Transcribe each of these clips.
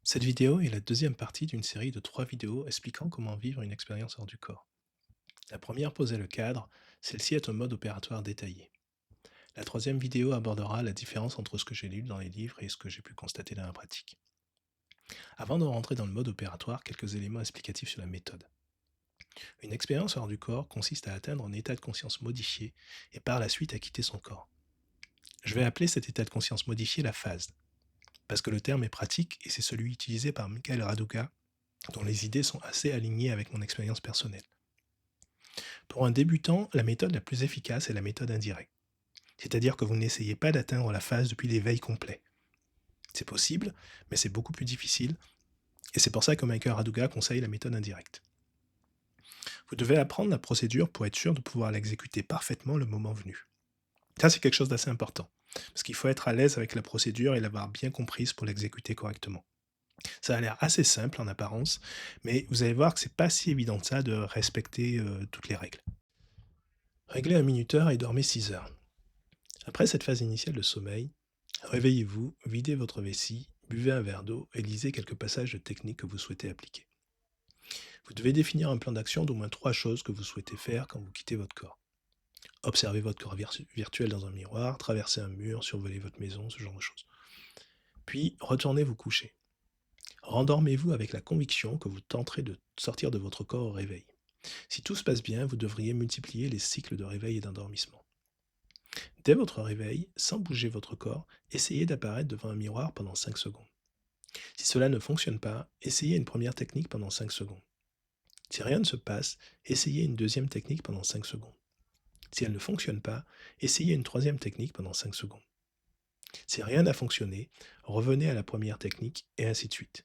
Cette vidéo est la deuxième partie d'une série de 3 vidéos expliquant comment vivre une expérience hors du corps. La première posait le cadre, celle-ci est un mode opératoire détaillé. La troisième vidéo abordera la différence entre ce que j'ai lu dans les livres et ce que j'ai pu constater dans la pratique. Avant de rentrer dans le mode opératoire, quelques éléments explicatifs sur la méthode. Une expérience hors du corps consiste à atteindre un état de conscience modifié et par la suite à quitter son corps. Je vais appeler cet état de conscience modifié la phase, parce que le terme est pratique et c'est celui utilisé par Michael Raduca dont les idées sont assez alignées avec mon expérience personnelle. Pour un débutant, la méthode la plus efficace est la méthode indirecte, c'est-à-dire que vous n'essayez pas d'atteindre la phase depuis l'éveil complet. C'est possible, mais c'est beaucoup plus difficile, et c'est pour ça que Michael Raduga conseille la méthode indirecte. Vous devez apprendre la procédure pour être sûr de pouvoir l'exécuter parfaitement le moment venu. Ça, c'est quelque chose d'assez important, parce qu'il faut être à l'aise avec la procédure et l'avoir bien comprise pour l'exécuter correctement. Ça a l'air assez simple en apparence, mais vous allez voir que c'est pas si évident que ça de respecter toutes les règles. Réglez un minuteur et dormez 6 heures. Après cette phase initiale de sommeil, réveillez-vous, videz votre vessie, buvez un verre d'eau et lisez quelques passages de technique que vous souhaitez appliquer. Vous devez définir un plan d'action d'au moins 3 choses que vous souhaitez faire quand vous quittez votre corps. Observez votre corps virtuel dans un miroir, traverser un mur, survoler votre maison, ce genre de choses. Puis, retournez vous coucher. Rendormez-vous avec la conviction que vous tenterez de sortir de votre corps au réveil. Si tout se passe bien, vous devriez multiplier les cycles de réveil et d'endormissement. Dès votre réveil, sans bouger votre corps, essayez d'apparaître devant un miroir pendant 5 secondes. Si cela ne fonctionne pas, essayez une première technique pendant 5 secondes. Si rien ne se passe, essayez une deuxième technique pendant 5 secondes. Si elle ne fonctionne pas, essayez une troisième technique pendant 5 secondes. Si rien n'a fonctionné, revenez à la première technique et ainsi de suite.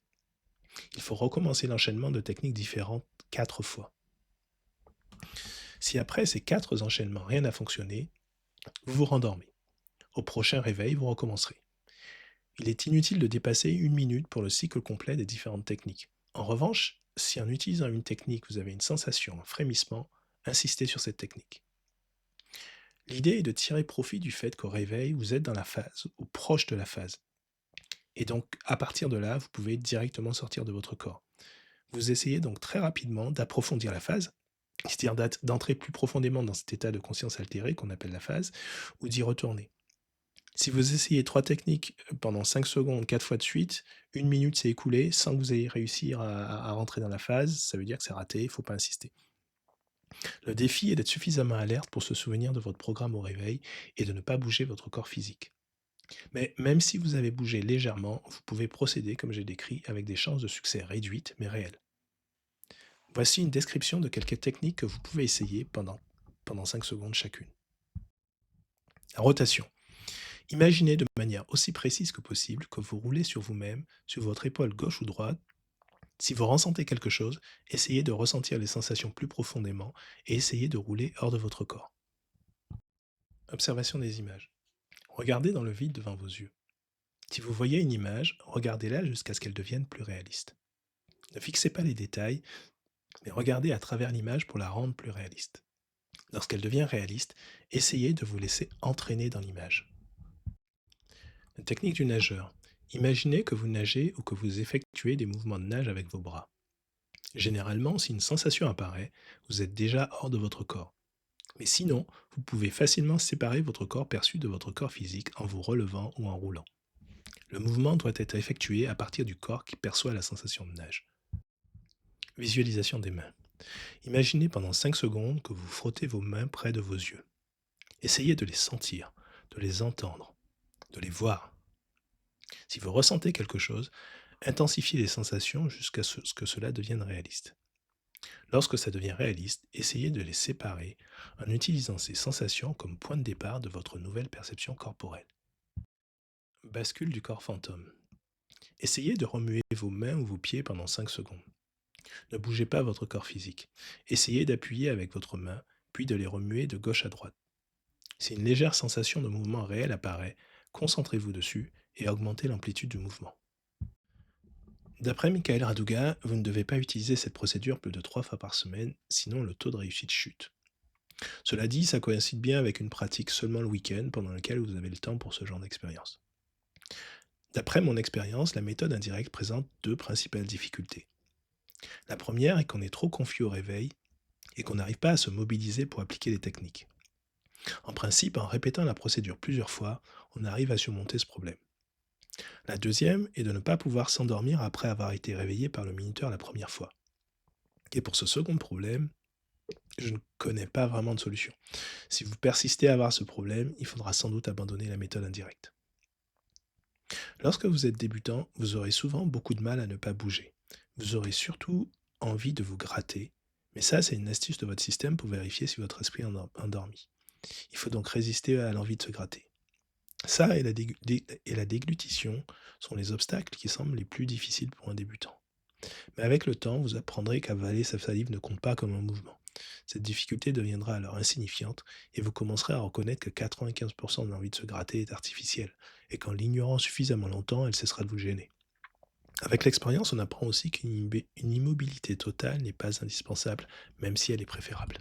Il faut recommencer l'enchaînement de techniques différentes 4 fois. Si après ces 4 enchaînements rien n'a fonctionné, vous vous rendormez. Au prochain réveil, vous recommencerez. Il est inutile de dépasser 1 minute pour le cycle complet des différentes techniques. En revanche, si en utilisant une technique vous avez une sensation, un frémissement, insistez sur cette technique. L'idée est de tirer profit du fait qu'au réveil, vous êtes dans la phase ou proche de la phase. Et donc, à partir de là, vous pouvez directement sortir de votre corps. Vous essayez donc très rapidement d'approfondir la phase, c'est-à-dire d'entrer plus profondément dans cet état de conscience altéré qu'on appelle la phase, ou d'y retourner. Si vous essayez 3 techniques pendant 5 secondes, 4 fois de suite, 1 minute s'est écoulée sans que vous ayez réussi à rentrer dans la phase, ça veut dire que c'est raté, il ne faut pas insister. Le défi est d'être suffisamment alerte pour se souvenir de votre programme au réveil et de ne pas bouger votre corps physique. Mais même si vous avez bougé légèrement, vous pouvez procéder comme j'ai décrit avec des chances de succès réduites mais réelles. Voici une description de quelques techniques que vous pouvez essayer pendant 5 secondes chacune. La rotation. Imaginez de manière aussi précise que possible que vous roulez sur vous-même, sur votre épaule gauche ou droite. Si vous ressentez quelque chose, essayez de ressentir les sensations plus profondément et essayez de rouler hors de votre corps. Observation des images. Regardez dans le vide devant vos yeux. Si vous voyez une image, regardez-la jusqu'à ce qu'elle devienne plus réaliste. Ne fixez pas les détails, mais regardez à travers l'image pour la rendre plus réaliste. Lorsqu'elle devient réaliste, essayez de vous laisser entraîner dans l'image. La technique du nageur. Imaginez que vous nagez ou que vous effectuez des mouvements de nage avec vos bras. Généralement, si une sensation apparaît, vous êtes déjà hors de votre corps. Mais sinon, vous pouvez facilement séparer votre corps perçu de votre corps physique en vous relevant ou en roulant. Le mouvement doit être effectué à partir du corps qui perçoit la sensation de nage. Visualisation des mains. Imaginez pendant 5 secondes que vous frottez vos mains près de vos yeux. Essayez de les sentir, de les entendre, de les voir. Si vous ressentez quelque chose, intensifiez les sensations jusqu'à ce que cela devienne réaliste. Lorsque ça devient réaliste, essayez de les séparer en utilisant ces sensations comme point de départ de votre nouvelle perception corporelle. Bascule du corps fantôme. Essayez de remuer vos mains ou vos pieds pendant 5 secondes. Ne bougez pas votre corps physique. Essayez d'appuyer avec votre main, puis de les remuer de gauche à droite. Si une légère sensation de mouvement réel apparaît, concentrez-vous dessus et augmentez l'amplitude du mouvement. D'après Michael Raduga, vous ne devez pas utiliser cette procédure plus de 3 fois par semaine, sinon le taux de réussite chute. Cela dit, ça coïncide bien avec une pratique seulement le week-end pendant lequel vous avez le temps pour ce genre d'expérience. D'après mon expérience, la méthode indirecte présente deux principales difficultés. La première est qu'on est trop confus au réveil et qu'on n'arrive pas à se mobiliser pour appliquer les techniques. En principe, en répétant la procédure plusieurs fois, on arrive à surmonter ce problème. La deuxième est de ne pas pouvoir s'endormir après avoir été réveillé par le minuteur la première fois. Et pour ce second problème, je ne connais pas vraiment de solution. Si vous persistez à avoir ce problème, il faudra sans doute abandonner la méthode indirecte. Lorsque vous êtes débutant, vous aurez souvent beaucoup de mal à ne pas bouger. Vous aurez surtout envie de vous gratter, mais ça c'est une astuce de votre système pour vérifier si votre esprit est endormi. Il faut donc résister à l'envie de se gratter. Ça et et la déglutition sont les obstacles qui semblent les plus difficiles pour un débutant. Mais avec le temps, vous apprendrez qu'avaler sa salive ne compte pas comme un mouvement. Cette difficulté deviendra alors insignifiante et vous commencerez à reconnaître que 95% de l'envie de se gratter est artificielle et qu'en l'ignorant suffisamment longtemps, elle cessera de vous gêner. Avec l'expérience, on apprend aussi qu'une immobilité totale n'est pas indispensable, même si elle est préférable.